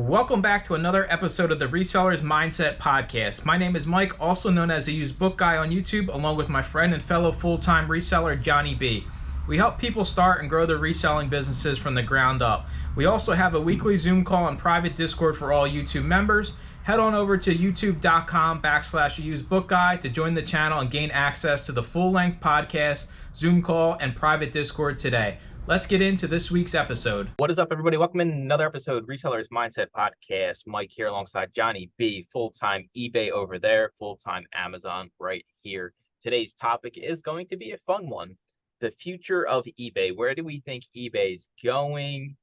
Welcome back to another episode of the Resellers Mindset Podcast. My name is Mike, also known as the Used Book Guy on YouTube, along with my friend and fellow full-time reseller, Johnny B. We help people start and grow their reselling businesses from the ground up. We also have a weekly Zoom call and private Discord for all YouTube members. Head on over to youtube.com/usedbookguy to join the channel and gain access to the full-length podcast, Zoom call, and private Discord today. Let's get into this week's episode. What is up, everybody? Welcome in another episode of Resellers Mindset Podcast. Mike here alongside Johnny B, full-time eBay over there, full-time Amazon right here. Today's topic is going to be a fun one. The future of eBay. Where do we think eBay's going?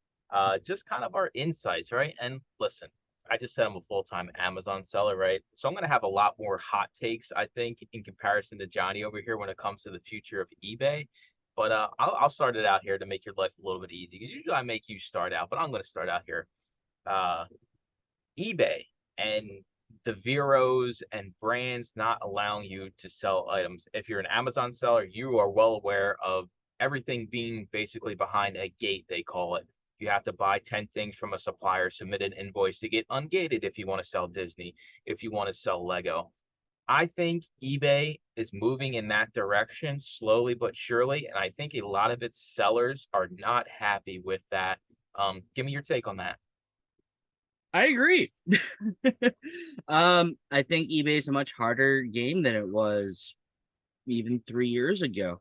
Just kind of our insights, right? And listen, I just said I'm a full-time Amazon seller, right? So I'm going to have a lot more hot takes, I think, in comparison to Johnny over here when it comes to the future of eBay. But I'll start it out here to make your life a little bit easy. Usually I make you start out, but I'm going to start out here. eBay and the Veros and brands not allowing you to sell items. If you're an Amazon seller, you are well aware of everything being basically behind a gate, they call it. You have to buy 10 things from a supplier, submit an invoice to get ungated if you want to sell Disney, if you want to sell Lego. I think eBay is moving in that direction slowly but surely, and I think a lot of its sellers are not happy with that. Give me your take on that. I agree. I think eBay is a much harder game than it was even 3 years ago.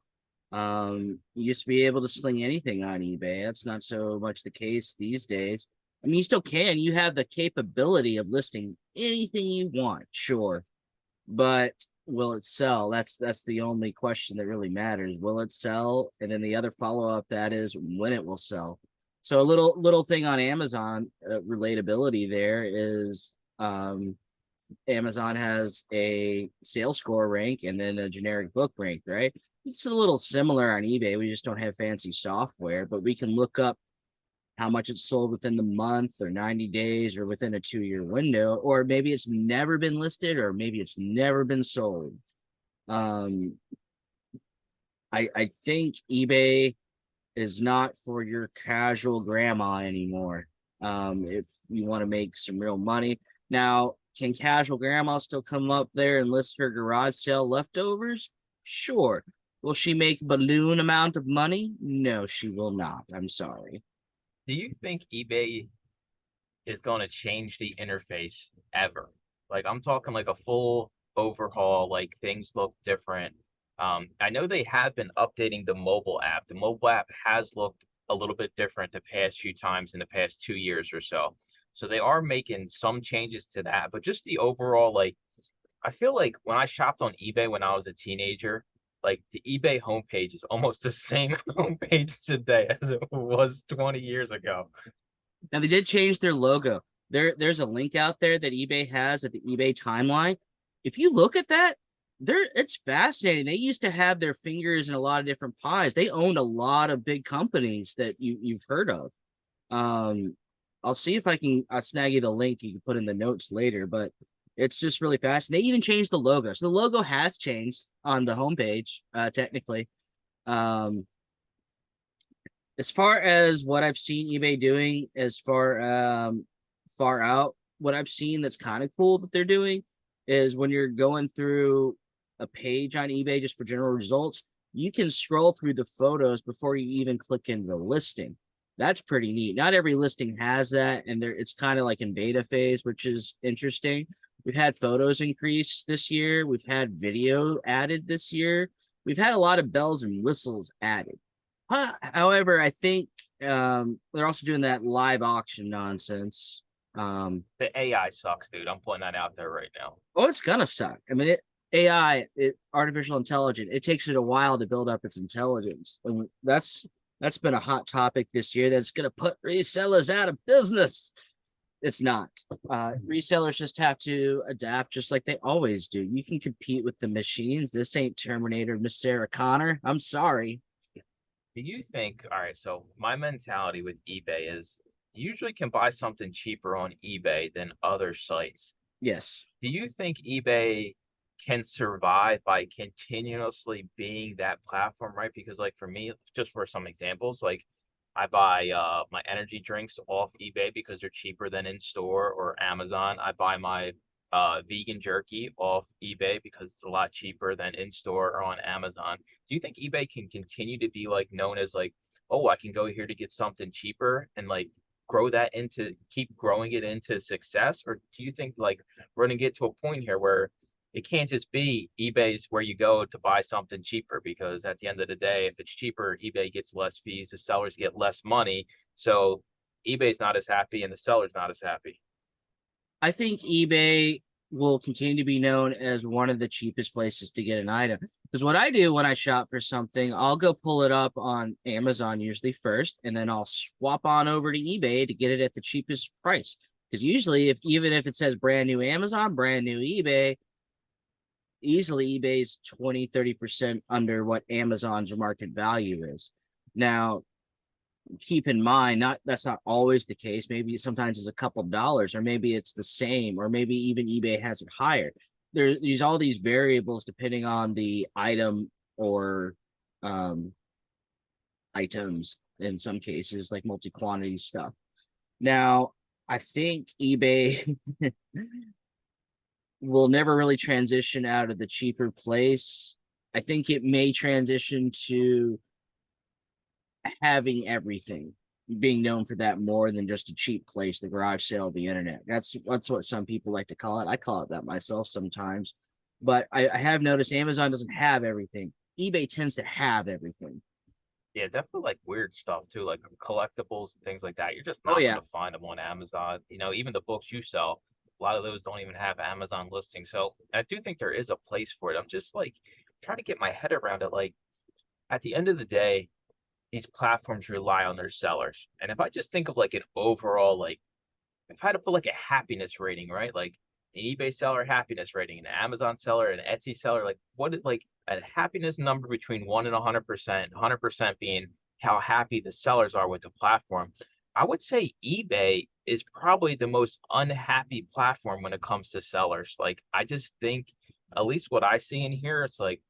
You used to be able to sling anything on eBay. That's not so much the case these days. I mean, you still can. You have the capability of listing anything you want, sure. But will it sell? That's the only question that really matters. Will it sell? And then the other follow-up that is when it will sell. So a little thing on Amazon relatability there is Amazon has a sales score rank and then a generic book rank, right? It's a little similar on eBay. We just don't have fancy software, but we can look up how much it's sold within the month or 90 days or within a 2-year window, or maybe it's never been listed or maybe it's never been sold. I think eBay is not for your casual grandma anymore. If you want to make some real money. Now, can casual grandma still come up there and list her garage sale leftovers? Sure. Will she make a balloon amount of money? No, she will not. I'm sorry. Do you think eBay is going to change the interface ever? Like, I'm talking like a full overhaul, like things look different. I know they have been updating the mobile app. The mobile app has looked a little bit different the past few times in the past 2 years or so. So they are making some changes to that, but just the overall, like, I feel like when I shopped on eBay when I was a teenager, like the eBay homepage is almost the same homepage today as it was 20 years ago. Now they did change their logo. There's a link out there that eBay has at the eBay timeline. If you look at that, it's fascinating. They used to have their fingers in a lot of different pies. They owned a lot of big companies that you've heard of. I'll see if I can snag you the link you can put in the notes later, but it's just really fast. And they even changed the logo. So the logo has changed on the homepage, technically. As far as what I've seen eBay doing as far out, what I've seen that's kind of cool that they're doing is when you're going through a page on eBay just for general results, you can scroll through the photos before you even click into the listing. That's pretty neat. Not every listing has that, and it's kind of like in beta phase, which is interesting. We've had photos increase this year. We've had video added this year. We've had a lot of bells and whistles added. However, I think they're also doing that live auction nonsense. The AI sucks, dude. I'm putting that out there right now. Oh, it's gonna suck. I mean, artificial intelligence, it takes it a while to build up its intelligence, and that's been a hot topic this year. That's gonna put resellers out of business. It's not. Resellers just have to adapt, just like they always do. You can compete with the machines. This ain't Terminator, Miss Sarah Connor. I'm sorry. Do you think, all right, so my mentality with eBay is you usually can buy something cheaper on eBay than other sites. Yes. Do you think eBay can survive by continuously being that platform, right? Because like for me, just for some examples, like I buy my energy drinks off eBay because they're cheaper than in store or Amazon. I buy my vegan jerky off eBay because it's a lot cheaper than in store or on Amazon. Do you think eBay can continue to be like known as like, oh, I can go here to get something cheaper and like grow that into keep growing it into success? Or do you think like we're gonna get to a point here where it can't just be eBay's where you go to buy something cheaper because at the end of the day, if it's cheaper, eBay gets less fees, the sellers get less money. So eBay's not as happy and the seller's not as happy. I think eBay will continue to be known as one of the cheapest places to get an item. Because what I do when I shop for something, I'll go pull it up on Amazon usually first, and then I'll swap on over to eBay to get it at the cheapest price. Because usually, if even if it says brand new Amazon, brand new eBay, easily eBay's 20-30% under what Amazon's market value is. Now, keep in mind, not that's not always the case. Maybe sometimes it's a couple dollars, or maybe it's the same, or maybe even eBay has it higher. There's all these variables depending on the item or um, items in some cases, like multi-quantity stuff. Now, I think eBay will never really transition out of the cheaper place. I think it may transition to having everything, being known for that more than just a cheap place, the garage sale of the internet. That's what some people like to call it. I call it that myself sometimes. But I have noticed Amazon doesn't have everything. eBay tends to have everything. Yeah, definitely like weird stuff too, like collectibles and things like that. You're just Oh not yeah. going to find them on Amazon. You know, even the books you sell, a lot of those don't even have Amazon listings. So I do think there is a place for it. I'm just like trying to get my head around it. Like at the end of the day, these platforms rely on their sellers. And if I just think of like an overall, like if I had to put like a happiness rating, right? Like an eBay seller happiness rating, an Amazon seller, an Etsy seller, like what is like a happiness number between 1 and 100%, 100% being how happy the sellers are with the platform. I would say eBay is probably the most unhappy platform when it comes to sellers. Like I just think, at least what I see in here, it's like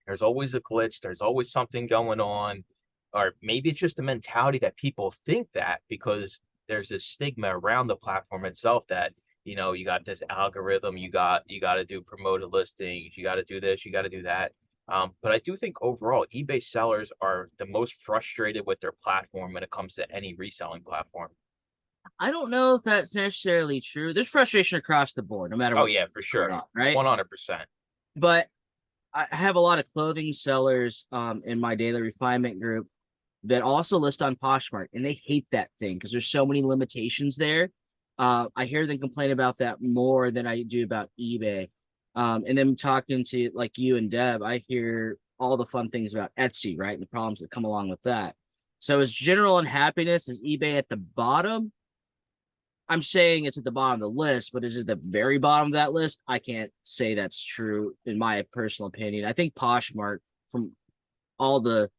there's always a glitch. There's always something going on. Or maybe it's just a mentality that people think that because there's this stigma around the platform itself that, you know, you got this algorithm, you got to do promoted listings, you got to do this, you got to do that. But I do think overall, eBay sellers are the most frustrated with their platform when it comes to any reselling platform. I don't know if that's necessarily true. There's frustration across the board, no matter Oh what yeah, for you're sure, on, right? 100%. But I have a lot of clothing sellers in my daily refinement group that also list on Poshmark, and they hate that thing because there's so many limitations there. I hear them complain about that more than I do about eBay. And then talking to like you and Deb, I hear all the fun things about Etsy, right? And the problems that come along with that. So is general unhappiness, is eBay at the bottom? I'm saying it's at the bottom of the list, but is it the very bottom of that list? I can't say that's true in my personal opinion. I think Poshmark, from all the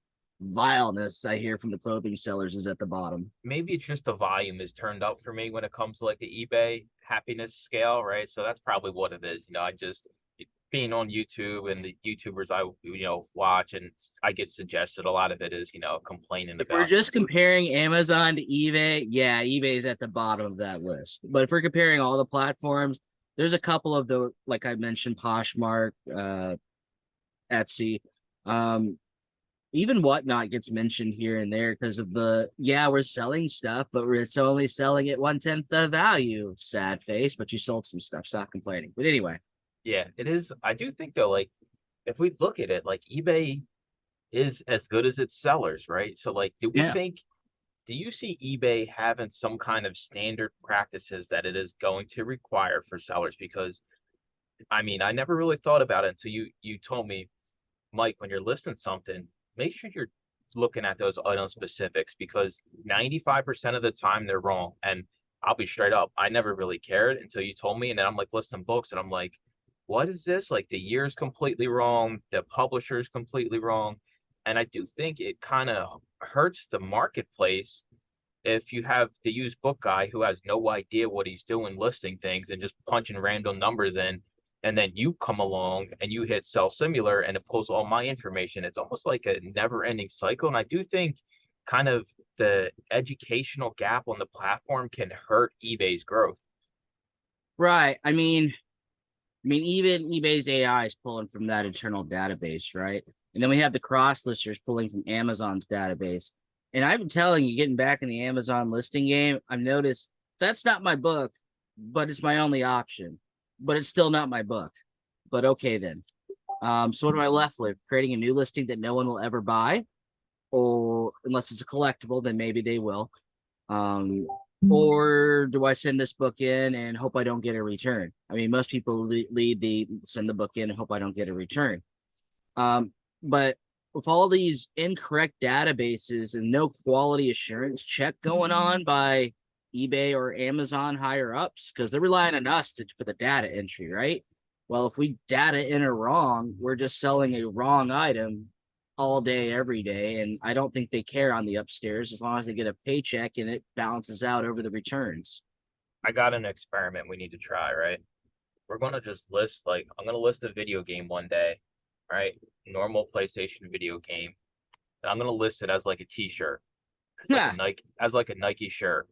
vileness I hear from the clothing sellers, is at the bottom. Maybe it's just the volume is turned up for me when it comes to like the eBay happiness scale, right? So that's probably what it is. You know, I just being on YouTube and the YouTubers I watch and I get suggested a lot of it is, complaining If we're about just comparing Amazon to eBay, yeah, eBay is at the bottom of that list. But if we're comparing all the platforms, there's a couple of the, like I mentioned, Poshmark, Etsy, um, even Whatnot gets mentioned here and there because of we're selling stuff, but it's only selling at 1/10 the value. Sad face, but you sold some stuff. Stop complaining. But anyway, yeah, it is. I do think though, like if we look at it, like eBay is as good as its sellers, right? So like yeah, do you see eBay having some kind of standard practices that it is going to require for sellers? Because I mean, I never really thought about it until you told me, Mike, when you're listing something, make sure you're looking at those item specifics because 95% of the time they're wrong. And I'll be straight up, I never really cared until you told me. And then I'm like listing books and I'm like, what is this? Like the year's completely wrong, the publisher's completely wrong. And I do think it kind of hurts the marketplace if you have the used book guy who has no idea what he's doing listing things and just punching random numbers in, and then you come along and you hit sell similar and it pulls all my information. It's almost like a never ending cycle. And I do think kind of the educational gap on the platform can hurt eBay's growth. Right. I mean, even eBay's AI is pulling from that internal database, right? And then we have the cross listers pulling from Amazon's database. And I've been telling you, getting back in the Amazon listing game, I've noticed that's not my book, but it's my only option. But it's still not my book. But okay then. So what am I left with? Creating a new listing that no one will ever buy, or unless it's a collectible, then maybe they will. Um, or do I send this book in and hope I don't get a return? I mean, most people lead the send the book in and hope I don't get a return. But with all these incorrect databases and no quality assurance check going on by eBay or Amazon higher ups, because they're relying on us for the data entry, right? Well, if we data enter wrong, we're just selling a wrong item all day, every day. And I don't think they care on the upstairs as long as they get a paycheck and it balances out over the returns. I got an experiment we need to try, right? We're gonna just list like I'm gonna list a video game one day, right? Normal PlayStation video game. And I'm gonna list it as like a t-shirt. As like a Yeah. Nike shirt.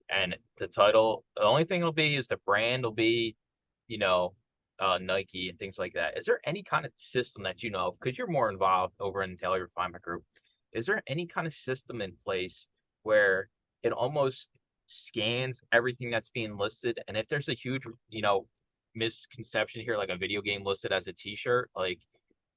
And the title, the only thing it'll be is the brand will be, you know, Nike and things like that. Is there any kind of system that you know of? Because you're more involved over in the Daily Refinement Group. Is there any kind of system in place where it almost scans everything that's being listed? And if there's a huge, misconception here, like a video game listed as a t-shirt, like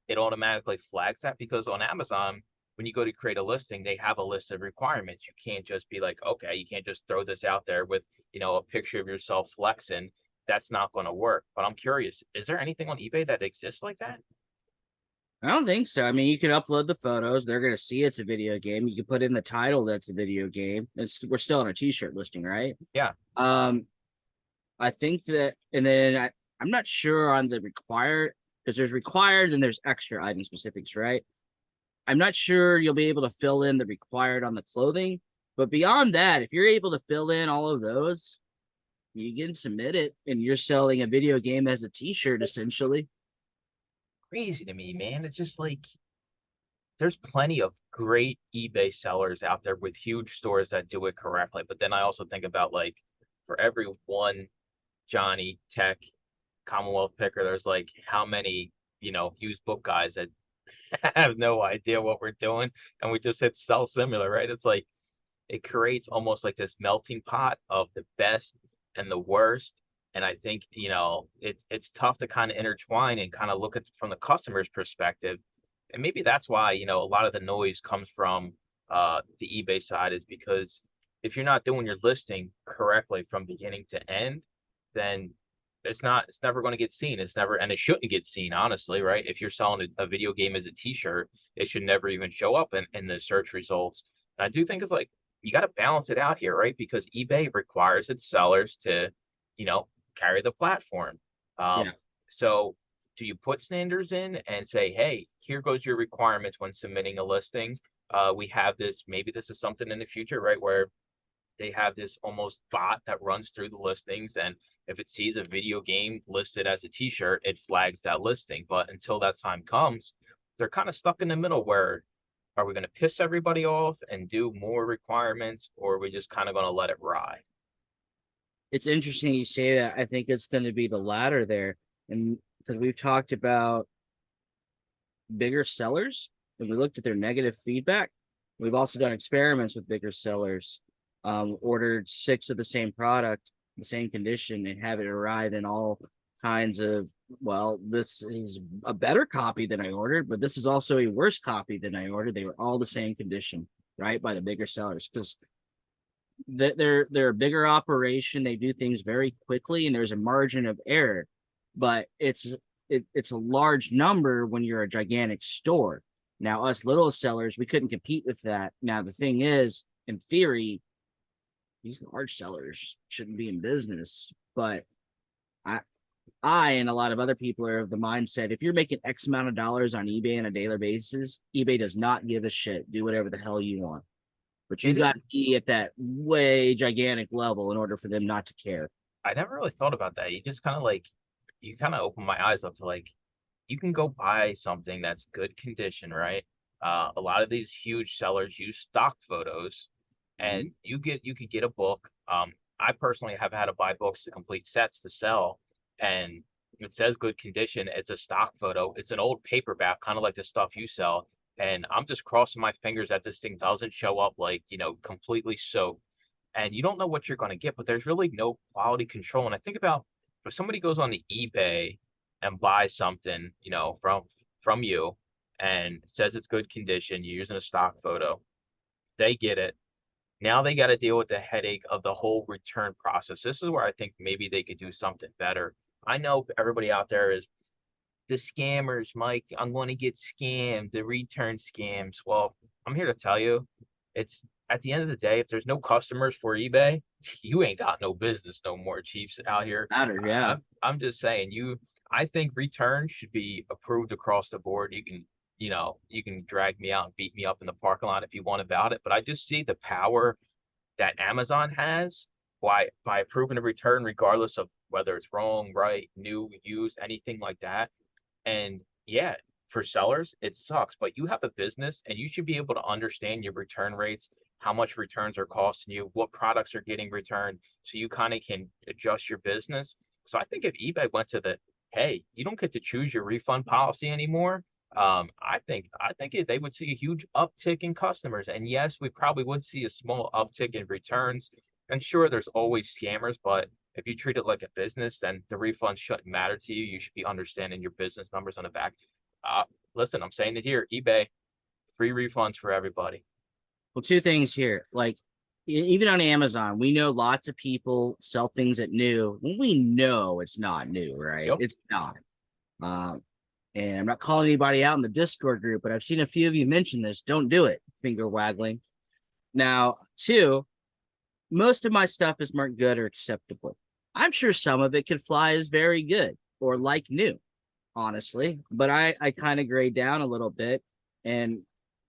it automatically flags that because on Amazon, when you go to create a listing, they have a list of requirements. You can't just be like, okay, you can't just throw this out there with, a picture of yourself flexing. That's not going to work. But I'm curious, is there anything on eBay that exists like that? I don't think so. I mean, you can upload the photos. They're going to see it's a video game. You can put in the title that's a video game. We're still on a t-shirt listing, right? Yeah. Um, I think that, and then I'm not sure on the required, because there's required and there's extra item specifics, right? I'm not sure you'll be able to fill in the required on the clothing, but beyond that, if you're able to fill in all of those, you can submit it, and you're selling a video game as a t-shirt essentially. Crazy to me, man. It's just like there's plenty of great eBay sellers out there with huge stores that do it correctly. But then I also think about like for every one Johnny Tech Commonwealth picker, there's like how many, used book guys that have no idea what we're doing and we just hit sell similar, right? It's like it creates almost like this melting pot of the best and the worst. And I think, it's tough to kind of intertwine and kind of look at from the customer's perspective. And maybe that's why, a lot of the noise comes from the eBay side is because if you're not doing your listing correctly from beginning to end, then it's never going to get seen. It's never, and it shouldn't get seen, honestly, right? If you're selling a video game as a t-shirt, it should never even show up in the search results. And I do think it's like, you got to balance it out here, right? Because eBay requires its sellers to, carry the platform. Yeah. So do you put standards in and say, hey, here goes your requirements when submitting a listing? We have this, maybe this is something in the future, right? Where they have this almost bot that runs through the listings. And if it sees a video game listed as a t-shirt, it flags that listing. But until that time comes, they're kind of stuck in the middle where are we going to piss everybody off and do more requirements, or are we just kind of going to let it ride? It's interesting you say that. I think it's going to be the latter there. And because we've talked about bigger sellers and we looked at their negative feedback, we've also done experiments with bigger sellers, ordered 6 of the same product, the same condition, and have it arrive in all kinds of, well, this is a better copy than I ordered, but this is also a worse copy than I ordered. They were all the same condition, right? By the bigger sellers, because they're a bigger operation. They do things very quickly, and there's a margin of error, but it's a large number when you're a gigantic store. Now, us little sellers, we couldn't compete with that. Now, the thing is, in theory, these large sellers shouldn't be in business, but I and a lot of other people are of the mindset if you're making X amount of dollars on eBay on a daily basis, eBay does not give a shit. Do whatever the hell you want. But you got to be at that way gigantic level in order for them not to care. I never really thought about that. You kind of open my eyes up to like, you can go buy something that's good condition, right? A lot of these huge sellers use stock photos, Hmm. and you could get a book. I personally have had to buy books to complete sets to sell, and it says good condition. It's a stock photo. It's an old paperback, kind of like the stuff you sell. And I'm just crossing my fingers that this thing doesn't show up like, completely soaked. And you don't know what you're going to get, but there's really no quality control. And I think about if somebody goes on the eBay and buys something, from you and says it's good condition, you're using a stock photo, they get it. Now they got to deal with the headache of the whole return process. This is where I think maybe they could do something better. I know everybody out there is the scammers, Mike. I'm going to get scammed, the return scams. Well, I'm here to tell you, it's at the end of the day, if there's no customers for eBay, you ain't got no business no more, Chiefs out here. Matter, yeah. I'm just saying, I think returns should be approved across the board. You can drag me out and beat me up in the parking lot if you want about it, but I just see the power that Amazon has by approving a return regardless of whether it's wrong, right, new, used, anything like that. And yeah, for sellers, it sucks, but you have a business and you should be able to understand your return rates, how much returns are costing you, what products are getting returned, so you kind of can adjust your business. So I think if eBay went to the, hey, you don't get to choose your refund policy anymore, they would see a huge uptick in customers. And yes, we probably would see a small uptick in returns. And sure, there's always scammers, but if you treat it like a business, then the refunds shouldn't matter to you. You should be understanding your business numbers on the back. Uh, Listen, I'm saying it here, eBay, free refunds for everybody. Well, two things here. Like, even on Amazon, we know lots of people sell things at new. We know it's not new, right? Yep. It's not. Um, and I'm not calling anybody out in the Discord group, but I've seen a few of you mention this. Don't do it. Finger waggling. Now, two, most of my stuff is marked good or acceptable. I'm sure some of it could fly as very good or like new, honestly, but I kind of grade down a little bit. And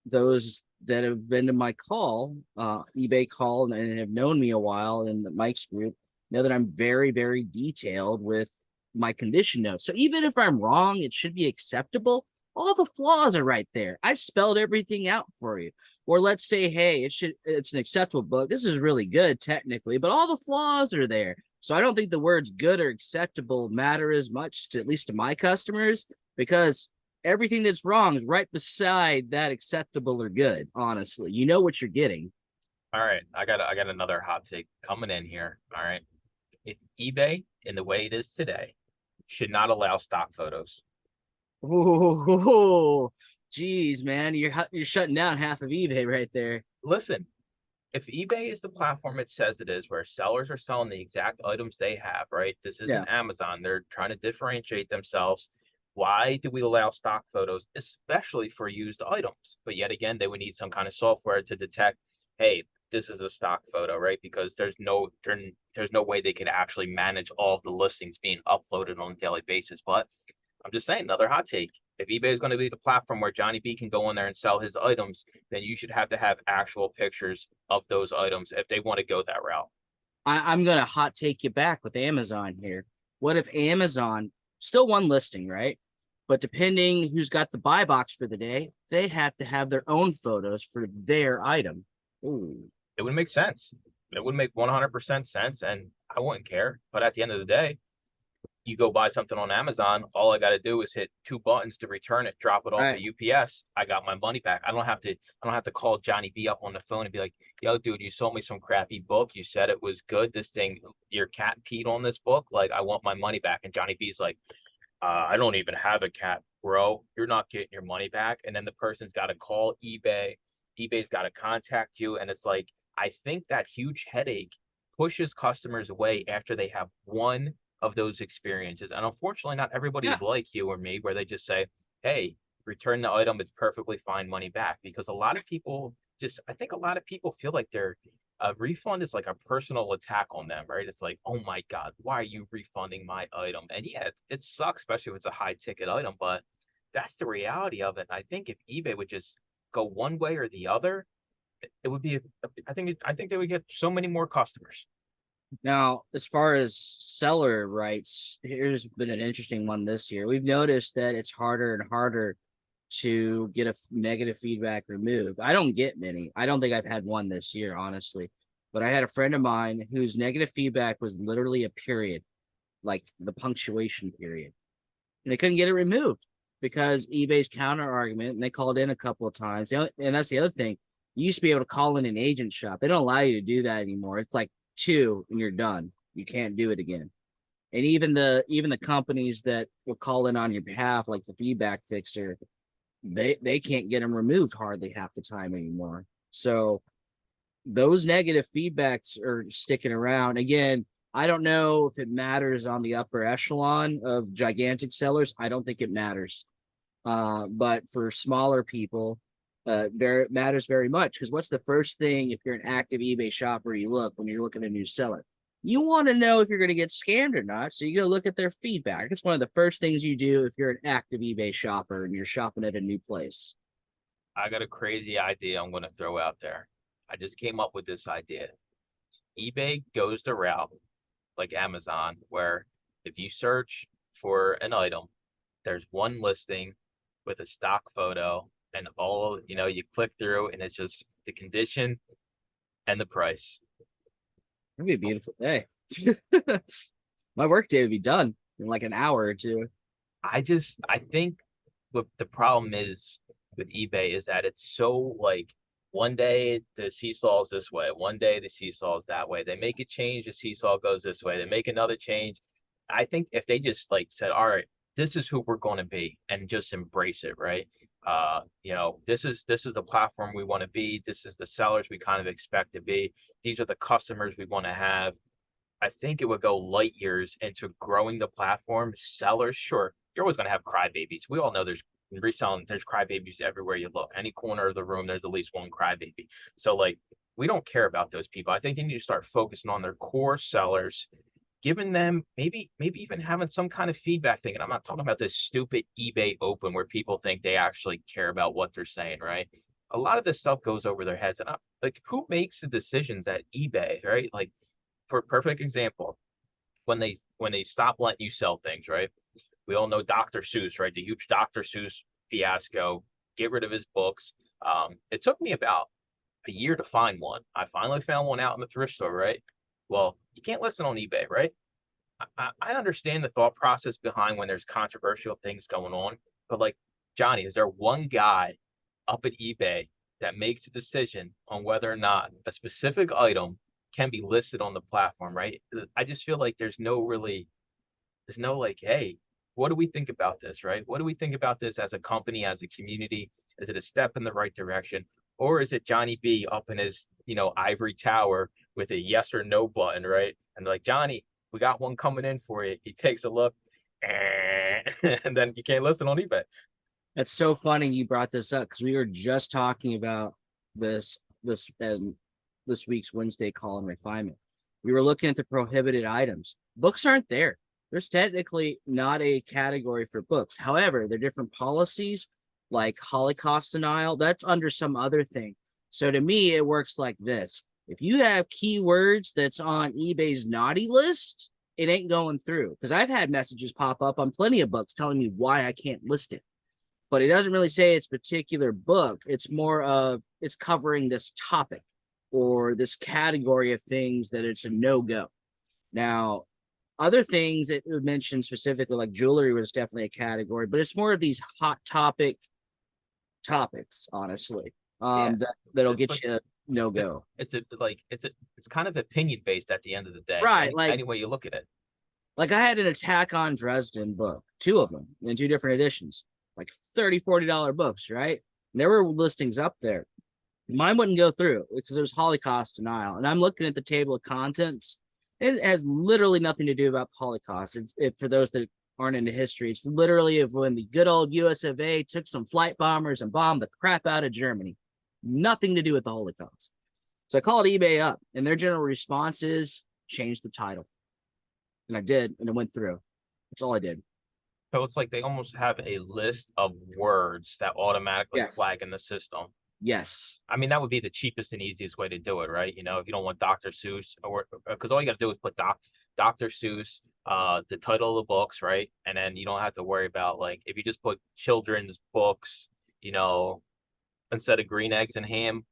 those that have been to my call, eBay call, and have known me a while in the Mike's group know that I'm very, very detailed with my condition notes. So even if I'm wrong, it should be acceptable. All the flaws are right there. I spelled everything out for you. Or let's say, hey, it's an acceptable book. This is really good technically, but all the flaws are there. So I don't think the words good or acceptable matter as much to, at least to my customers, because everything that's wrong is right beside that acceptable or good. Honestly, you know what you're getting. All right, I got another hot take coming in here. All right, if eBay, in the way it is today, should not allow stock photos. Oh, geez, man, you're shutting down half of eBay right there. Listen, if eBay is the platform it says it is, where sellers are selling the exact items they have, right? This Yeah. isn't Amazon. They're trying to differentiate themselves. Why do we allow stock photos, especially for used items? But yet again, they would need some kind of software to detect, hey, this is a stock photo, right? Because there's no way they could actually manage all of the listings being uploaded on a daily basis. But I'm just saying, another hot take. If eBay is going to be the platform where Johnny B can go in there and sell his items, then you should have to have actual pictures of those items if they want to go that route. I'm going to hot take you back with Amazon here. What if Amazon, still one listing, right? But depending who's got the buy box for the day, they have to have their own photos for their item. Ooh. It would make sense. It would make 100% sense, and I wouldn't care. But at the end of the day, you go buy something on Amazon, all I got to do is hit two buttons to return it, drop it All off at right. UPS. I got my money back. I don't have to call Johnny B up on the phone and be like, "Yo, dude, you sold me some crappy book. You said it was good. This thing, your cat peed on this book. Like, I want my money back." And Johnny B's like, I don't even have a cat, bro. You're not getting your money back. And then the person's got to call eBay. eBay's got to contact you. And it's like, I think that huge headache pushes customers away after they have one of those experiences. And unfortunately, not everybody Yeah. is like you or me, where they just say, hey, return the item. It's perfectly fine, money back. Because I think a lot of people feel like they're a refund is like a personal attack on them, right? It's like, oh my God, why are you refunding my item? And yeah, it sucks, especially if it's a high ticket item, but that's the reality of it. And I think if eBay would just go one way or the other, it would be, I think they would get so many more customers. Now, as far as seller rights, here's been an interesting one this year. We've noticed that it's harder and harder to get a negative feedback removed. I don't get many. I don't think I've had one this year, honestly. But I had a friend of mine whose negative feedback was literally a period, like the punctuation period. And they couldn't get it removed because eBay's counter argument, and they called in a couple of times. And that's the other thing. You used to be able to call in an agent shop. They don't allow you to do that anymore. It's like 2 and you're done. You can't do it again. And even the companies that will call in on your behalf, like the feedback fixer, they can't get them removed hardly half the time anymore. So those negative feedbacks are sticking around. Again, I don't know if it matters on the upper echelon of gigantic sellers. I don't think it matters. But for smaller people, it matters very much, because what's the first thing if you're an active eBay shopper you look when you're looking at a new seller? You want to know if you're going to get scammed or not, so you go look at their feedback. It's one of the first things you do if you're an active eBay shopper and you're shopping at a new place. I got a crazy idea I'm going to throw out there. I just came up with this idea. eBay goes the route like Amazon, where if you search for an item, there's one listing with a stock photo, and all, you click through and it's just the condition and the price. It'd be a beautiful day. My work day would be done in like an hour or two. I think what the problem is with eBay is that it's so like one day the seesaw is this way, one day the seesaw is that way. They make a change, the seesaw goes this way. They make another change. I think if they just like said, all right, this is who we're going to be, and just embrace it, right? This is the platform we want to be. This is the sellers we kind of expect to be. These are the customers we want to have. I think it would go light years into growing the platform. Sellers, sure, you're always going to have crybabies. We all know there's reselling, there's crybabies everywhere you look. Any corner of the room, there's at least one crybaby. So, like, we don't care about those people. I think they need to start focusing on their core sellers, giving them maybe even having some kind of feedback thing. And I'm not talking about this stupid eBay open where people think they actually care about what they're saying, right? A lot of this stuff goes over their heads. And I'm like, who makes the decisions at eBay, right? Like, for a perfect example, when they stop letting you sell things, right? We all know Dr. Seuss, right? The huge Dr. Seuss fiasco, get rid of his books. It took me about a year to find one. I finally found one out in the thrift store, right? Well, you can't listen on eBay, right? I understand the thought process behind when there's controversial things going on, but like, Johnny, is there one guy up at eBay that makes a decision on whether or not a specific item can be listed on the platform, right? I just feel like there's no like, hey, what do we think about this, right? What do we think about this as a company, as a community? Is it a step in the right direction? Or is it Johnny B up in his, ivory tower with a yes or no button, right? And like, Johnny, we got one coming in for you. He takes a look, and then you can't listen on eBay. That's so funny you brought this up, because we were just talking about this week's Wednesday call and refinement. We were looking at the prohibited items. Books aren't there. There's technically not a category for books. However, there are different policies, like Holocaust denial. That's under some other thing. So to me, it works like this. If you have keywords that's on eBay's naughty list, it ain't going through. Because I've had messages pop up on plenty of books telling me why I can't list it. But it doesn't really say it's a particular book. It's more of it's covering this topic or this category of things that it's a no-go. Now, other things that it mentioned specifically, like jewelry, was definitely a category, but it's more of these hot topics, honestly, Yeah, that'll get you no-go. it's kind of opinion based at the end of the day. Right, Any way you look at it. Like I had an Attack on Dresden book, 2 of them in 2 different editions, like $30-$40 books, right? And there were listings up there. Mine wouldn't go through because it was Holocaust denial. And I'm looking at the table of contents. It has literally nothing to do about Holocaust. For those that aren't into history, it's literally of when the good old US of A took some flight bombers and bombed the crap out of Germany. Nothing to do with the Holocaust. So I called eBay up, and their general response is change the title. And I did, and it went through. That's all I did. So it's like they almost have a list of words that automatically flag in the system. Yes. I mean, that would be the cheapest and easiest way to do it, right? If you don't want Dr. Seuss, or because all you got to do is put Dr. Seuss, the title of the books, right? And then you don't have to worry about, like, if you just put children's books, instead of green eggs and ham,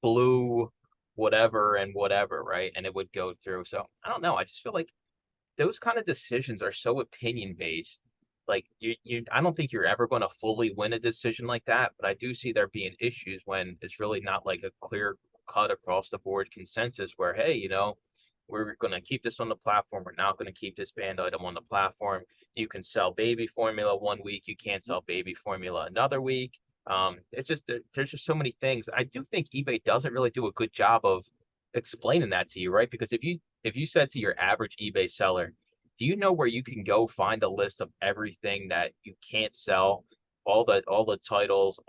blue whatever and whatever, right? And it would go through. So I don't know. I just feel like those kind of decisions are so opinion based. Like I don't think you're ever going to fully win a decision like that, but I do see there being issues when it's really not like a clear cut across the board consensus where, hey, we're going to keep this on the platform. We're not going to keep this banned item on the platform. You can sell baby formula one week. You can't sell baby formula another week. It's just there's just so many things. I do think eBay doesn't really do a good job of explaining that to you, right? Because if you said to your average eBay seller, do you know where you can go find a list of everything that you can't sell, all the titles?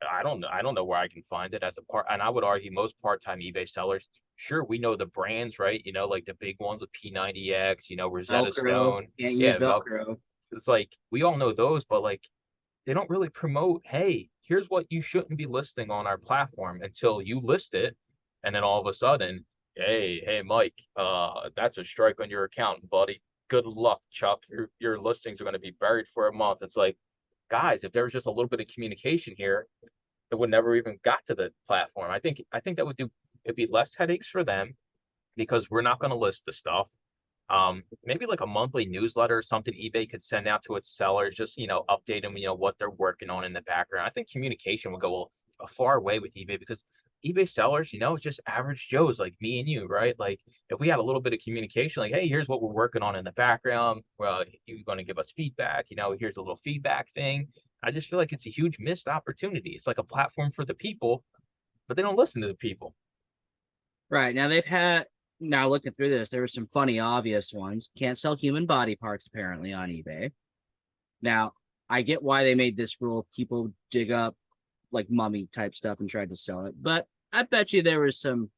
I don't know where I can find it as a part. And I would argue most part-time eBay sellers, sure, we know the brands, right? Like the big ones with P90X, Rosetta Velcro, Stone. can't use Yeah, Velcro. it's like we all know those, but like they don't really promote, hey, here's what you shouldn't be listing on our platform until you list it. And then all of a sudden, hey, Mike, that's a strike on your account, buddy. Good luck, Chuck. Your listings are going to be buried for a month. It's like, guys, if there was just a little bit of communication here, it would never even got to the platform. I think that would do it'd be less headaches for them because we're not going to list the stuff. Maybe like a monthly newsletter or something eBay could send out to its sellers, just, update them, what they're working on in the background. I think communication would go a far way with eBay because eBay sellers, it's just average Joes like me and you, right? Like if we had a little bit of communication, like, hey, here's what we're working on in the background. Well, you're going to give us feedback, here's a little feedback thing. I just feel like it's a huge missed opportunity. It's like a platform for the people, but they don't listen to the people. Right. Now looking through this, there were some funny, obvious ones. Can't sell human body parts apparently on eBay. Now, I get why they made this rule. People dig up like mummy type stuff and tried to sell it, but I bet you there was some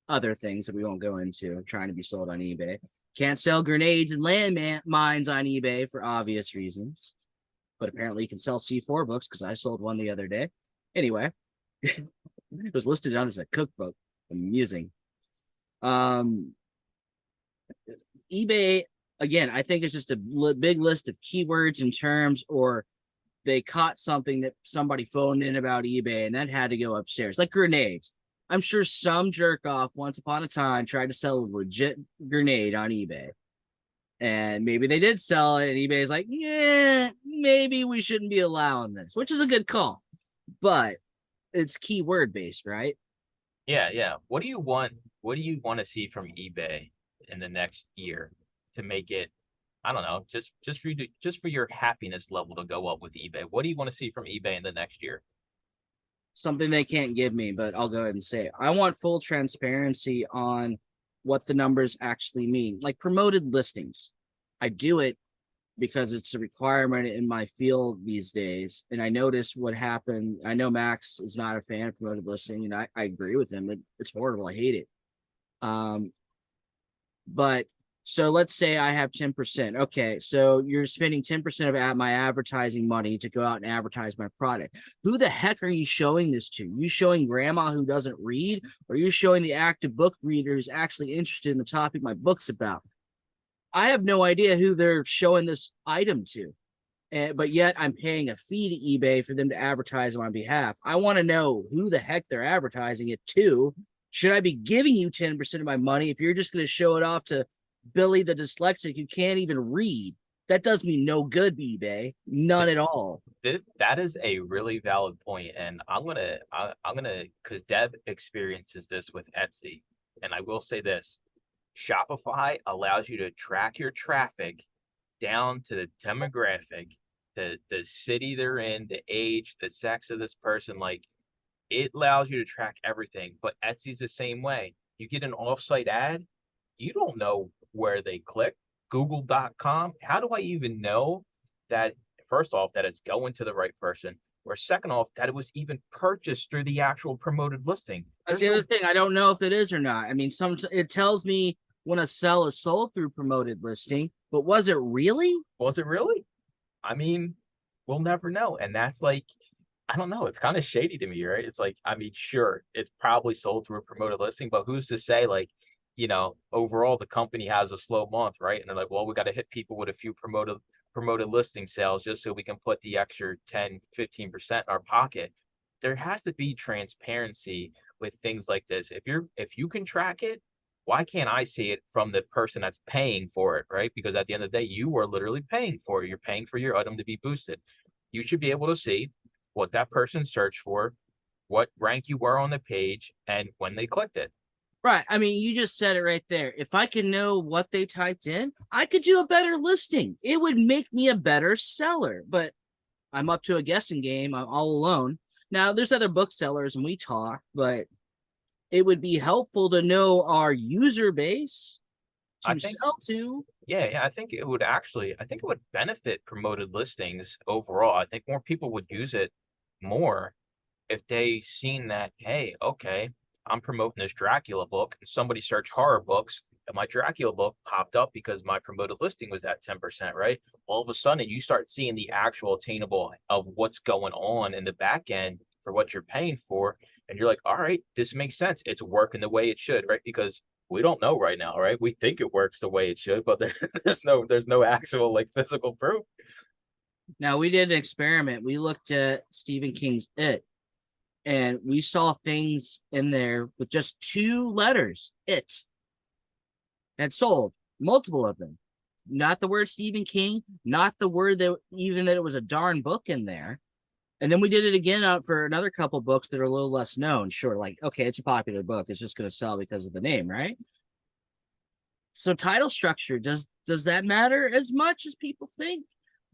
other things that we won't go into trying to be sold on eBay. Can't sell grenades and mines on eBay for obvious reasons, but apparently you can sell C4 books because I sold one the other day. Anyway, it was listed on as a cookbook. Amusing. eBay, again, I think it's just a big list of keywords and terms, or they caught something that somebody phoned in about eBay and that had to go upstairs, like grenades. I'm sure some jerk off once upon a time tried to sell a legit grenade on eBay. And maybe they did sell it, and eBay's like, yeah, maybe we shouldn't be allowing this, which is a good call. But it's keyword based, right? Yeah. What do you want? What do you want to see from eBay in the next year to make it, I don't know, just for you to, just for your happiness level to go up with eBay? What do you want to see from eBay in the next year? Something they can't give me, but I'll go ahead and say it. I want full transparency on what the numbers actually mean, like promoted listings. I do it because it's a requirement in my field these days. And I noticed what happened. I know Max is not a fan of promoted listing, and I agree with him. It's horrible. I hate it. Um, but so let's say I have 10%. Okay, so you're spending 10% of my advertising money to go out and advertise my product. Who the heck are you showing this to? You showing grandma who doesn't read, or are you showing the active book reader who's actually interested in the topic my book's about? I have no idea who they're showing this item to. But yet I'm paying a fee to eBay for them to advertise on my behalf. I want to know who the heck they're advertising it to. Should I be giving you 10% of my money if you're just going to show it off to Billy the dyslexic who can't even read? That does me no good, eBay. None at all. That is a really valid point, and I'm gonna because Deb experiences this with Etsy, and I will say this: Shopify allows you to track your traffic down to the demographic, the city they're in, the age, the sex of this person. Like it allows you to track everything. But Etsy's the same way. You get an offsite ad, you don't know where they click. Google.com. How do I even know that, first off, that it's going to the right person? Or second off, that it was even purchased through the actual promoted listing? That's There's the no other thing. I don't know if it is or not. I mean, it tells me when a sell is sold through promoted listing, but was it really? Was it really? I mean, we'll never know. And that's like, I don't know. It's kind of shady to me, right? It's like, I mean, sure, it's probably sold through a promoted listing, but who's to say, like, overall the company has a slow month, right? And they're like, well, we got to hit people with a few promoted promoted listing sales just so we can put the extra 10-15% in our pocket. There has to be transparency with things like this. If you can track it, why can't I see it from the person that's paying for it, right? Because at the end of the day, you are literally paying for it. You're paying for your item to be boosted. You should be able to see what that person searched for, what rank you were on the page, and when they clicked it. Right. I mean, you just said it right there. If I can know what they typed in, I could do a better listing. It would make me a better seller. But I'm up to a guessing game. I'm all alone. Now, there's other booksellers and we talk, but it would be helpful to know our user base I to think, sell to. yeah, I think it would benefit promoted listings overall. I think more people would use it more if they seen that, hey, okay, I'm promoting this Dracula book, and somebody searched horror books, and my Dracula book popped up because my promoted listing was at 10%, right? All of a sudden, you start seeing the actual attainable of what's going on in the back end for what you're paying for, and you're like, all right, this makes sense. It's working the way it should, right? Because we don't know right now, right? We think it works the way it should, but there's no actual like physical proof. Now, we did an experiment. We looked at Stephen King's It, and we saw things in there with just 2 letters, It, had sold, multiple of them. Not the word Stephen King, not the word that even that it was a darn book in there. And then we did it again out for another couple books that are a little less known. Sure, like, okay, it's a popular book. It's just going to sell because of the name, right? So title structure, does that matter as much as people think?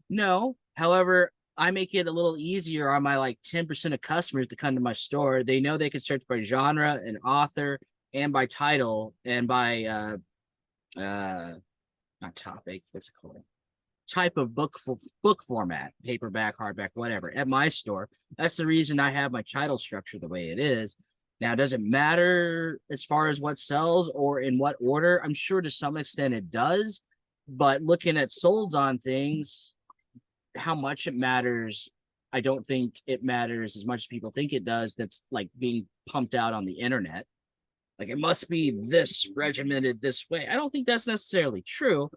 No. However, I make it a little easier on my like 10% of customers to come to my store. They know they can search by genre and author and by title and by not topic, what's it called? Type of book format, paperback, hardback, whatever, at my store. That's the reason I have my title structure the way it is. Now, does it matter as far as what sells or in what order? I'm sure to some extent it does, but looking at solds on things, how much it matters, I don't think it matters as much as people think it does. That's like being pumped out on the internet. Like it must be this regimented this way. I don't think that's necessarily true.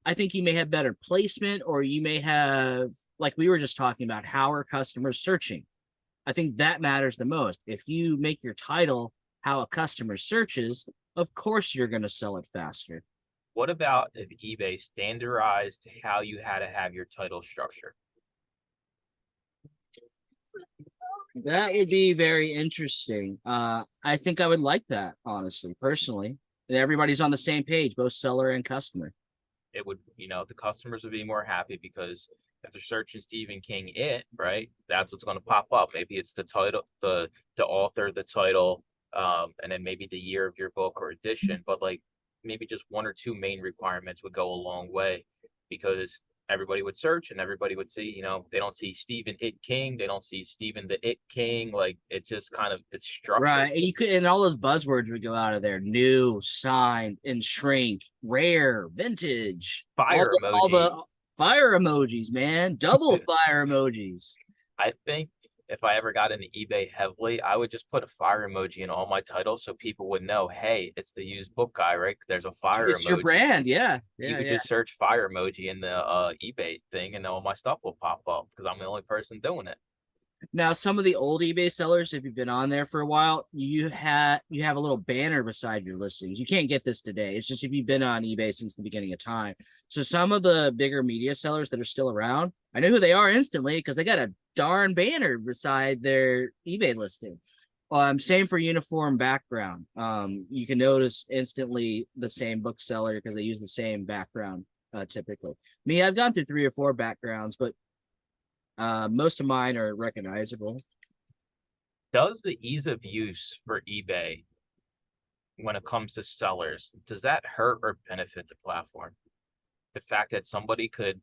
I think you may have better placement, or you may have, like we were just talking about, how are customers searching? I think that matters the most. If you make your title how a customer searches, of course you're going to sell it faster. What about if eBay standardized how you had to have your title structure? That would be very interesting. I think I would like that, honestly, personally. And everybody's on the same page, both seller and customer. It would, the customers would be more happy because if they're searching Stephen King, right, that's what's going to pop up. Maybe it's the title, the author, the title, and then maybe the year of your book or edition. But like maybe just 1 or 2 main requirements would go a long way because everybody would search and everybody would see, they don't see Stephen It King, they don't see Stephen the It King. Like it just kind of it's structured. Right. And you could, and all those buzzwords would go out of there: new, signed, and shrink, rare, vintage, Fire all emoji. the fire emojis, man. Double fire emojis. I think if I ever got into eBay heavily, I would just put a fire emoji in all my titles so people would know, hey, it's the used book guy, right? There's a fire It's your emoji. brand. Yeah. You Yeah. could Yeah. just search fire emoji in the eBay thing and all my stuff will pop up because I'm the only person doing it. Now, some of the old eBay sellers, if you've been on there for a while, you have a little banner beside your listings. You can't get this today. It's just if you've been on eBay since the beginning of time. So some of the bigger media sellers that are still around, I know who they are instantly because they got a darn banner beside their eBay listing. Same for uniform background. You can notice instantly the same bookseller because they use the same background typically. Me, I've gone through 3 or 4 backgrounds, but most of mine are recognizable. Does the ease of use for eBay when it comes to sellers, does that hurt or benefit the platform? The fact that somebody could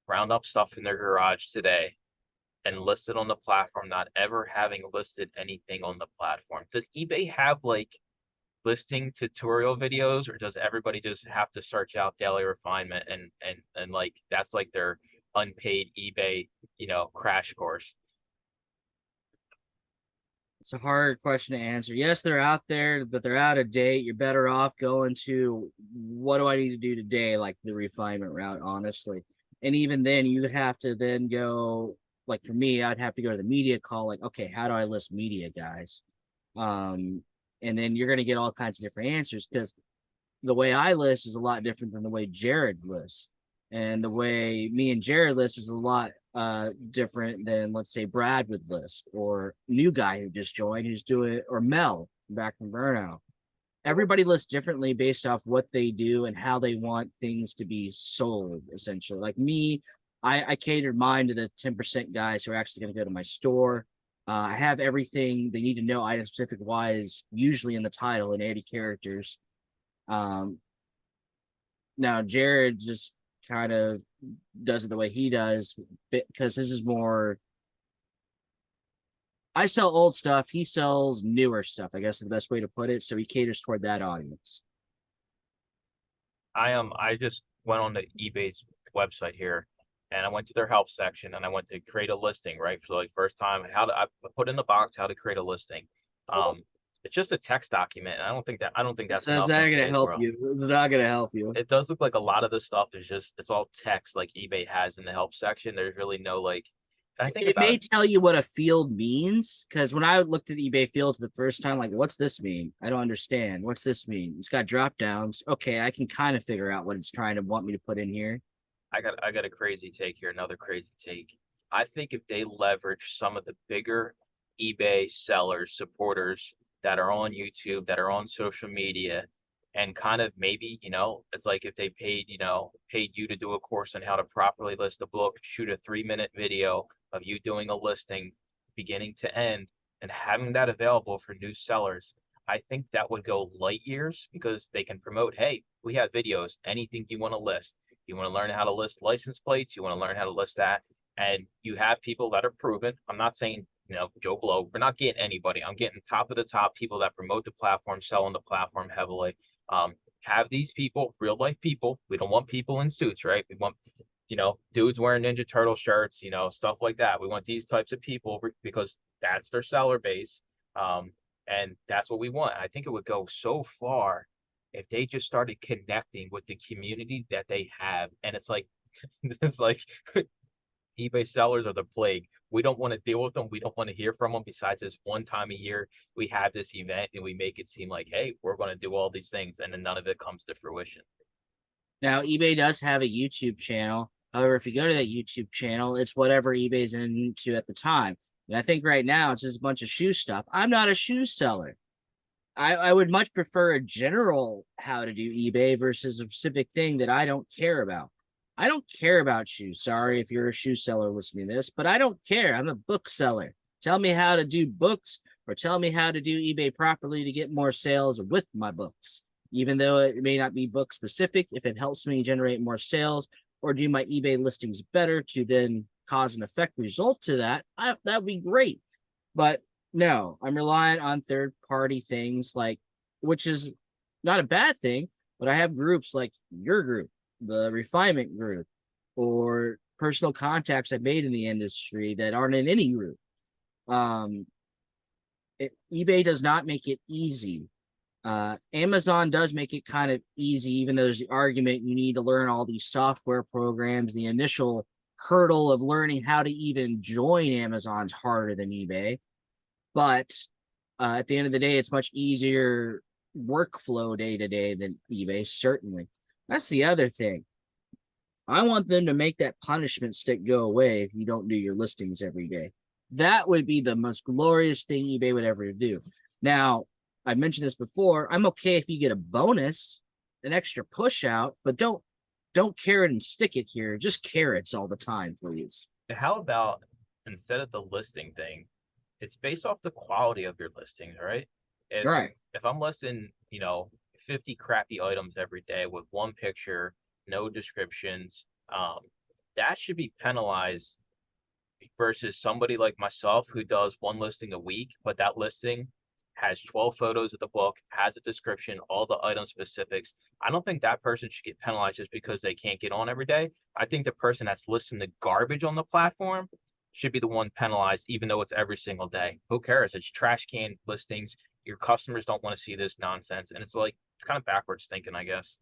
round up stuff in their garage today and list it on the platform, not ever having listed anything on the platform. Does eBay have like listing tutorial videos, or does everybody just have to search out daily refinement and like that's like their unpaid eBay, crash course? It's a hard question to answer. Yes, they're out there, but they're out of date. You're better off going to what do I need to do today, like the refinement route, honestly. And even then, you have to then go, like for me, I'd have to go to the media call, like, okay, how do I list media, guys? Um, and then you're going to get all kinds of different answers because the way I list is a lot different than the way Jared lists. And the way me and Jared list is a lot different than, let's say, Brad would list, or new guy who just joined who's doing, or Mel back from Burnout. Everybody lists differently based off what they do and how they want things to be sold, essentially. Like me, I catered mine to the 10% guys who are actually going to go to my store. I have everything they need to know item specific wise, usually in the title in 80 characters. Um, Now Jared just kind of does it the way he does because his is more. I sell old stuff. He sells newer stuff, I guess is the best way to put it. So he caters toward that audience. I just went on the eBay's website here, and I went to their help section, and I went to create a listing, right? So like first time, how to I put in the box how to create a listing. Um, it's just a text document, and I don't think that's So it's enough not in going to today's help world. you. It's not going to help you. It does look like a lot of the stuff is just it's all text like eBay has in the help section. There's really no like. And I think It about may it. tell you what a field means because when I looked at eBay fields the first time, like, what's this mean? I don't understand. What's this mean? It's got drop downs. Okay, I can kind of figure out what it's trying to want me to put in here. I got a crazy take here, another crazy take. I think if they leverage some of the bigger eBay sellers, supporters that are on YouTube, that are on social media, and kind of maybe, it's like if they paid you to do a course on how to properly list a book, shoot a 3-minute video of you doing a listing beginning to end and having that available for new sellers. I think that would go light years because they can promote, hey, we have videos, anything you want to list. You want to learn how to list license plates, you want to learn how to list that, and you have people that are proven. I'm not saying, Joe Blow. We're not getting anybody. I'm getting top of the top people that promote the platform, sell on the platform heavily. Have these people, real life people. We don't want people in suits, right? We want, dudes wearing Ninja Turtle shirts, stuff like that. We want these types of people because that's their seller base. Um, and that's what we want. I think it would go so far if they just started connecting with the community that they have. And it's like, it's like eBay sellers are the plague. We don't want to deal with them. We don't want to hear from them. Besides this one time a year, we have this event and we make it seem like, hey, we're going to do all these things, and then none of it comes to fruition. Now, eBay does have a YouTube channel. However, if you go to that YouTube channel, it's whatever eBay's into at the time. And I think right now it's just a bunch of shoe stuff. I'm not a shoe seller. I would much prefer a general how to do eBay versus a specific thing that I don't care about. I don't care about shoes. Sorry if you're a shoe seller listening to this, but I don't care. I'm a book seller. Tell me how to do books or tell me how to do eBay properly to get more sales with my books. Even though it may not be book specific, if it helps me generate more sales or do my eBay listings better to then cause an effect result to that, that would be great. But no, I'm relying on third party things like, which is not a bad thing, but I have groups like your group, the refinement group, or personal contacts I made in the industry that aren't in any group. Um, eBay does not make it easy. Amazon does make it kind of easy, even though there's the argument you need to learn all these software programs. The initial hurdle of learning how to even join Amazon's harder than eBay. But at the end of the day, it's much easier workflow day to day than eBay, certainly. That's the other thing. I want them to make that punishment stick go away if you don't do your listings every day. That would be the most glorious thing eBay would ever do. Now, I mentioned this before. I'm okay if you get a bonus, an extra push out, but don't carrot and stick it here. Just carrots all the time, please. How about instead of the listing thing, it's based off the quality of your listings, right? If Right. if I'm listing, 50 crappy items every day with one picture, no descriptions, that should be penalized versus somebody like myself who does one listing a week, but that listing has 12 photos of the book, has a description, all the item specifics. I don't think that person should get penalized just because they can't get on every day. I think the person that's listing the garbage on the platform should be the one penalized, even though it's every single day. Who cares? It's trash can listings. Your customers don't want to see this nonsense. And it's like, it's kind of backwards thinking, I guess.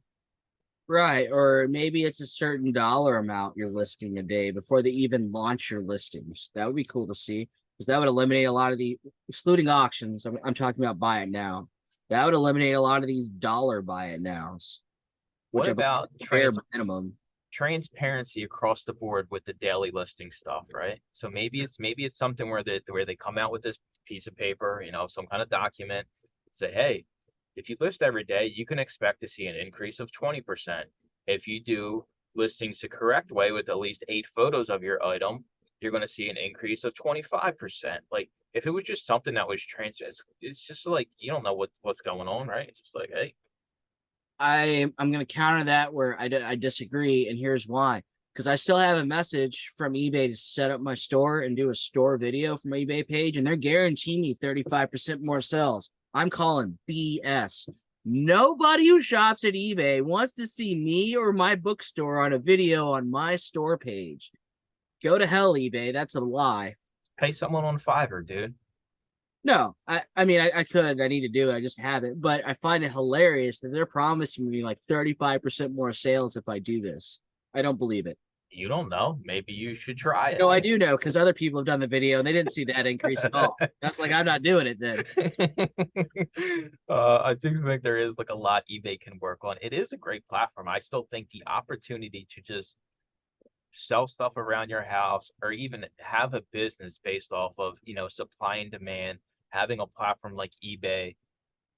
Right. Or maybe it's a certain dollar amount you're listing a day before they even launch your listings. That would be cool to see because that would eliminate a lot of the, excluding auctions. I'm talking about buy it now. That would eliminate a lot of these dollar buy it nows, which What are about bare minimum. transparency across the board with the daily listing stuff, right? So maybe it's something where they come out with this piece of paper, some kind of document, say, hey, if you list every day, you can expect to see an increase of 20%. If you do listings the correct way with at least 8 photos of your item, you're going to see an increase of 25%. Like if it was just something that was it's just like you don't know what's going on, right? It's just like, hey, I'm going to counter that where I disagree, and here's why. Because I still have a message from eBay to set up my store and do a store video from my eBay page, and they're guaranteeing me 35% more sales. I'm calling BS. Nobody who shops at eBay wants to see me or my bookstore on a video on my store page. Go to hell, eBay. That's a lie. pay someone on Fiverr, dude. No, I mean, I could, I need to do it. I just haven't, but I find it hilarious that they're promising me like 35% more sales if I do this. I don't believe it. You don't know. Maybe you should try No, it. I do know because other people have done the video and they didn't see that increase at all. That's like, I'm not doing it then. I do think there is like a lot eBay can work on. It is a great platform. I still think the opportunity to just sell stuff around your house or even have a business based off of, supply and demand, having a platform like eBay,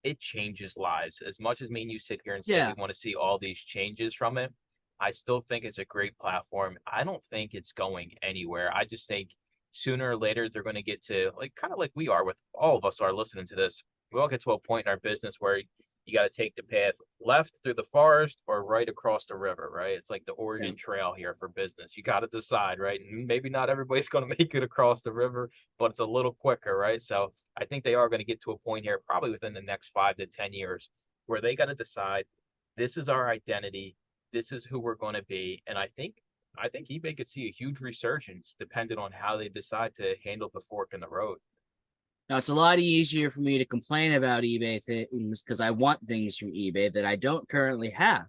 it changes lives. As much as me and you sit here and say we Yeah. want to see all these changes from it, I still think it's a great platform. I don't think it's going anywhere. I just think sooner or later they're going to get to like kind of like we are with all of us are listening to this. We all get to a point in our business where you got to take the path left through the forest or right across the river, right? It's like the Yeah. Oregon Trail here for business. You got to decide, right? And maybe not everybody's going to make it across the river, but it's a little quicker, right? So I think they are going to get to a point here, probably within the next 5 to 10 years, where they got to decide this is our identity, this is who we're going to be, and I think eBay could see a huge resurgence depending on how they decide to handle the fork in the road. Now it's a lot easier for me to complain about eBay things because I want things from eBay that I don't currently have.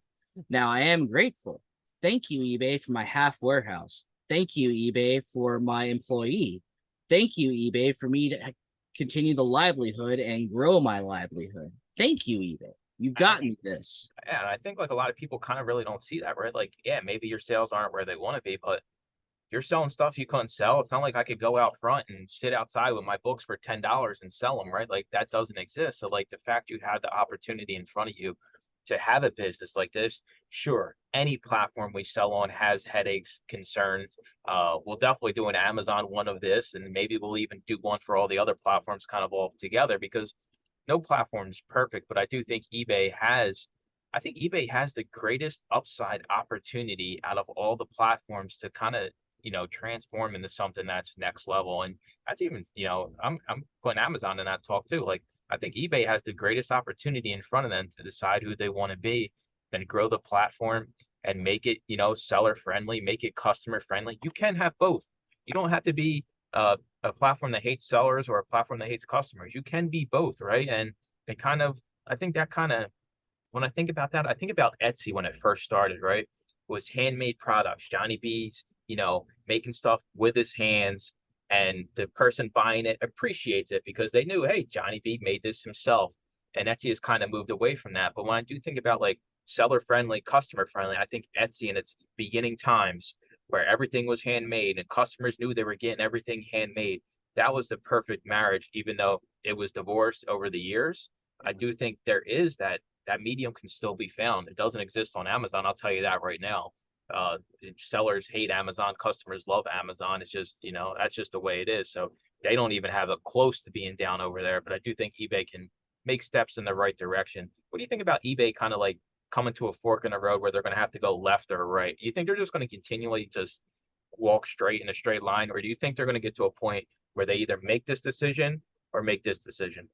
Now I am grateful. Thank you, eBay, for my half warehouse. Thank you, eBay, for my employee. Thank you, eBay, for me to continue the livelihood and grow my livelihood. Thank you, eBay. You've I, gotten me this. yeah, and I think like a lot of people kind of really don't see that, right? Like, yeah, maybe your sales aren't where they want to be, but you're selling stuff you couldn't sell. It's not like I could go out front and sit outside with my books for $10 and sell them, right? Like that doesn't exist. So like the fact you had the opportunity in front of you to have a business like this, sure, any platform we sell on has headaches, concerns. We'll definitely do an Amazon one of this, and maybe we'll even do one for all the other platforms kind of all together because no platform is perfect, but I think eBay has the greatest upside opportunity out of all the platforms to kind of, transform into something that's next level. And that's even, I'm putting Amazon in that talk too. Like I think eBay has the greatest opportunity in front of them to decide who they want to be and grow the platform and make it, seller friendly, make it customer friendly. You can have both. You don't have to be a platform that hates sellers or a platform that hates customers. You can be both, right? And it kind of, I think that kind of, when I think about that, I think about Etsy when it first started, right? It was handmade products, Johnny B's, making stuff with his hands, and the person buying it appreciates it because they knew, hey, Johnny B made this himself. And Etsy has kind of moved away from that. But when I do think about like seller friendly, customer friendly, I think Etsy in its beginning times where everything was handmade and customers knew they were getting everything handmade, that was the perfect marriage, even though it was divorced over the years. I do think there is that medium can still be found. It doesn't exist on Amazon. I'll tell you that right now. Sellers hate Amazon. Customers love Amazon. It's just, that's just the way it is. So they don't even have it close to being down over there. But I do think eBay can make steps in the right direction. What do you think about eBay kind of like coming to a fork in the road where they're going to have to go left or right? Do you think they're just going to continually just walk straight in a straight line? Or do you think they're going to get to a point where they either make this decision or make this decision?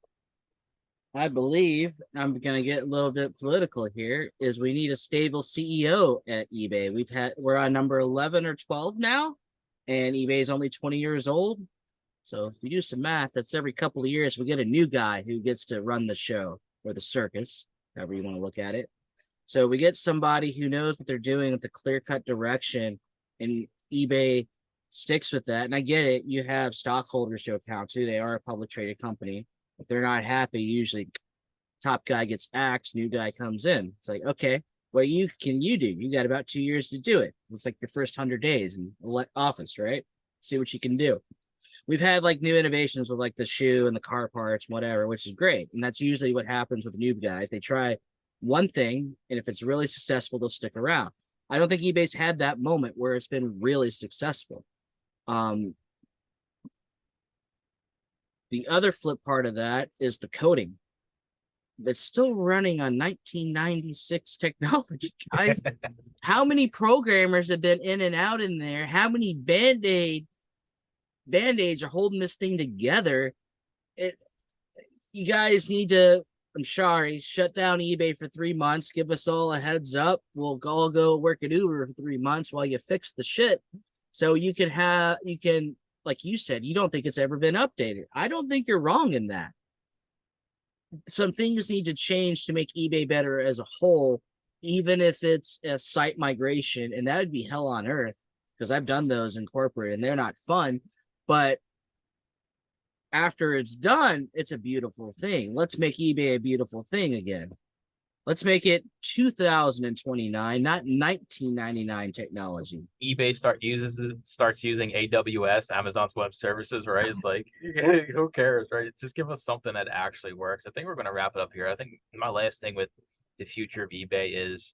I believe I'm going to get a little bit political here is we need a stable CEO at eBay. We're on number 11 or 12 now, and eBay is only 20 years old. So if you do some math, that's every couple of years we get a new guy who gets to run the show or the circus, however you want to look at it. So we get somebody who knows what they're doing with the clear-cut direction, and eBay sticks with that. And I get it. You have stockholders to account to. They are a public traded company. If they're not happy, usually top guy gets axed, new guy comes in. It's like, okay, what can you do? You got about 2 years to do it. It's like your first 100 days in office, right? See what you can do. We've had like new innovations with like the shoe and the car parts, whatever, which is great. And that's usually what happens with new guys. They try one thing, and if it's really successful, they'll stick around. I don't think eBay's had that moment where it's been really successful. The other flip part of that is the coding. It's still running on 1996 technology, guys. How many programmers have been in and out in there? How many band-aids are holding this thing together? You guys need to, I'm sorry, shut down eBay for 3 months. Give us all a heads up. We'll all go work at Uber for 3 months while you fix the shit. So you can, like you said, you don't think it's ever been updated. I don't think you're wrong in that. Some things need to change to make eBay better as a whole, even if it's a site migration, and that would be hell on earth, because I've done those in corporate and they're not fun. But after it's done, it's a beautiful thing. Let's make eBay a beautiful thing again. Let's make it 2029, not 1999 technology. eBay starts using AWS, Amazon's Web Services, right? It's like, who cares, right? Just give us something that actually works. I think we're going to wrap it up here. I think my last thing with the future of eBay is,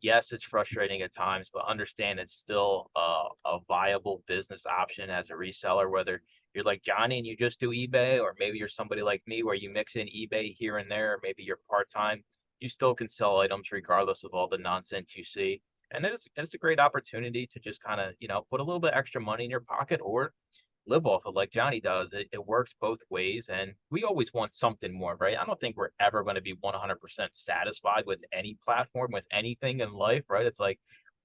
yes, it's frustrating at times, but understand it's still a viable business option as a reseller, whether you're like Johnny and you just do eBay, or maybe you're somebody like me where you mix in eBay here and there, maybe you're part-time. You still can sell items regardless of all the nonsense you see. And it's a great opportunity to just kind of, put a little bit extra money in your pocket or live off of like Johnny does. It works both ways. And we always want something more, right? I don't think we're ever going to be 100% satisfied with any platform, with anything in life, right? It's like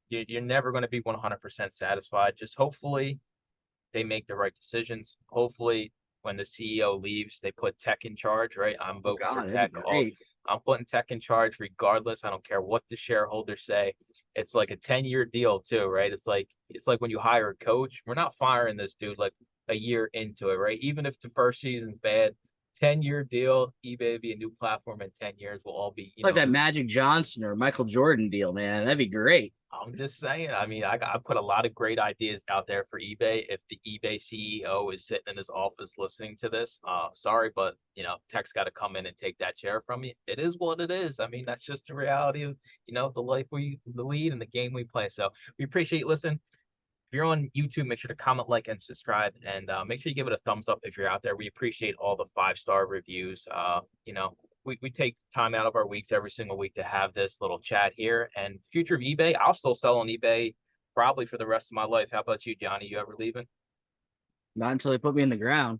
you're never going to be 100% satisfied. Just hopefully they make the right decisions. Hopefully when the CEO leaves, they put tech in charge, right? I'm voting for tech. I'm putting tech in charge regardless. I don't care what the shareholders say. It's like a 10-year deal too, right? It's like when you hire a coach, we're not firing this dude like a year into it, right? Even if the first season's bad, 10-year deal, eBay will be a new platform in 10 years. We'll all be, like that Magic Johnson or Michael Jordan deal, man. That'd be great. I'm just saying. I mean, I put a lot of great ideas out there for eBay. If the eBay CEO is sitting in his office listening to this, sorry, but tech's got to come in and take that chair from you. It is what it is. I mean, that's just the reality of the life we lead and the game we play. So we appreciate you listening. If you're on YouTube, make sure to comment, like, and subscribe, and make sure you give it a thumbs up if you're out there. We appreciate all the 5-star reviews. We take time out of our weeks every single week to have this little chat here. And future of eBay, I'll still sell on eBay probably for the rest of my life. How about you, Johnny? You ever leaving? Not until they put me in the ground.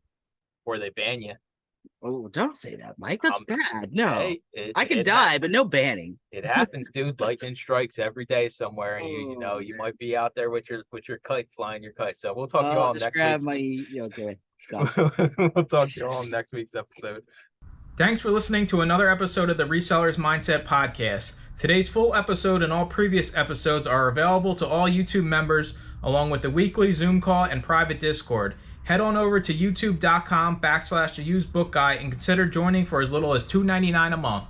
Or they ban you. Oh, don't say that, Mike. That's bad. No, hey, I can die, but no banning. It happens, dude. Lightning strikes every day somewhere, and you might be out there with your kite flying your kite. So we'll talk to you all next week. Okay. We'll talk to you all next week's episode. Thanks for listening to another episode of the Resellers Mindset Podcast. Today's full episode and all previous episodes are available to all YouTube members, along with the weekly Zoom call and private Discord. Head on over to youtube.com/theusebookguy and consider joining for as little as $2.99 a month.